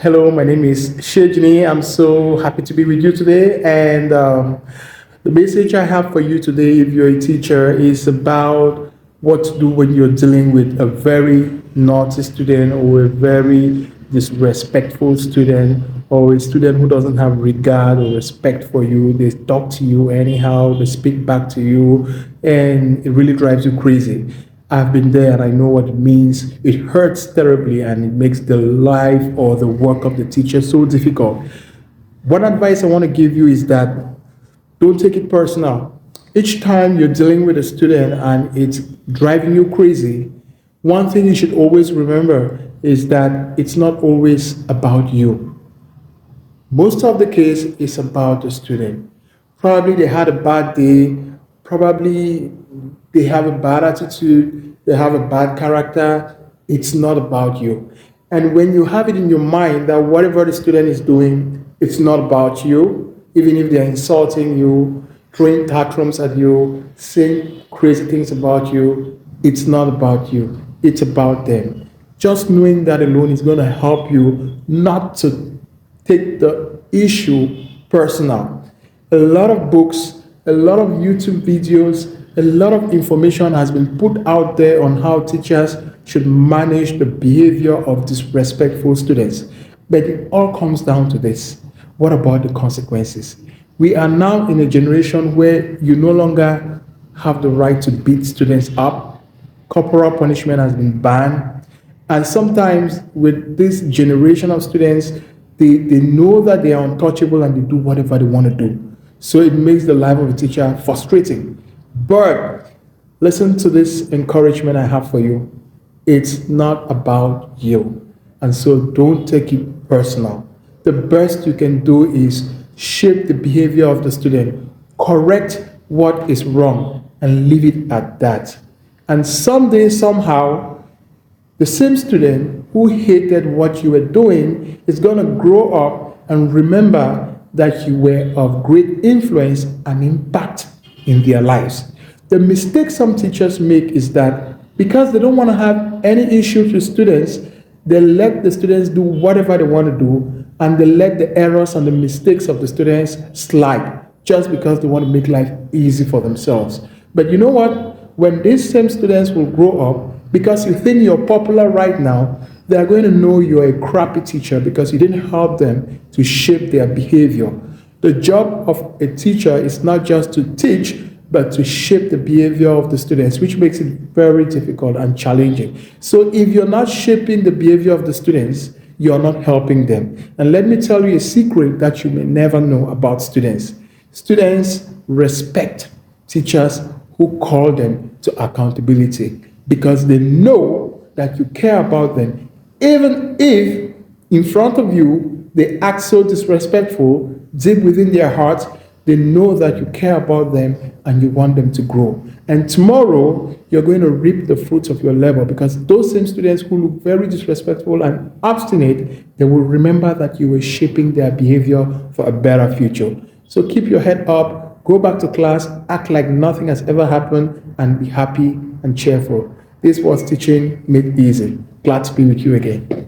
Hello, my name is Shejini. I'm so happy to be with you today. And the message I have for you today, if you're a teacher, is about what to do when you're dealing with a very naughty student or a very disrespectful student or a student who doesn't have regard or respect for you. They talk to you anyhow, they speak back to you, and it really drives you crazy. I've been there and I know what it means. It hurts terribly and it makes the life or the work of the teacher so difficult. One advice I want to give you is that don't take it personal. Each time you're dealing with a student and it's driving you crazy, one thing you should always remember is that it's not always about you. Most of the case is about the student. Probably they had a bad day, probably they have a bad attitude, they have a bad character. It's not about you. And when you have it in your mind that whatever the student is doing, it's not about you, even if they're insulting you, throwing tantrums at you, saying crazy things about you, it's not about you. It's about them. Just knowing that alone is going to help you not to take the issue personal. A lot of books, a lot of YouTube videos, a lot of information has been put out there on how teachers should manage the behavior of disrespectful students. But it all comes down to this. What about the consequences? We are now in a generation where you no longer have the right to beat students up. Corporal punishment has been banned. And sometimes with this generation of students, they know that they are untouchable and they do whatever they want to do. So it makes the life of a teacher frustrating. But listen to this encouragement I have for you. It's not about you. And so don't take it personal. The best you can do is shape the behavior of the student, correct what is wrong, and leave it at that. And someday, somehow, the same student who hated what you were doing is going to grow up and remember that you were of great influence and impact in their lives. The mistake some teachers make is that because they don't want to have any issues with students, they let the students do whatever they want to do and they let the errors and the mistakes of the students slide just because they want to make life easy for themselves. But you know what? When these same students will grow up, because you think you're popular right now, they are going to know you're a crappy teacher because you didn't help them to shape their behavior. The job of a teacher is not just to teach, but to shape the behavior of the students, which makes it very difficult and challenging. So if you're not shaping the behavior of the students, you're not helping them. And let me tell you a secret that you may never know about students. Students respect teachers who call them to accountability because they know that you care about them. Even if in front of you they act so disrespectful, deep within their hearts, they know that you care about them and you want them to grow. And tomorrow, you're going to reap the fruits of your labor because those same students who look very disrespectful and obstinate, they will remember that you were shaping their behavior for a better future. So keep your head up, go back to class, act like nothing has ever happened, and be happy and cheerful. This was Teaching Made Easy. Glad to be with you again.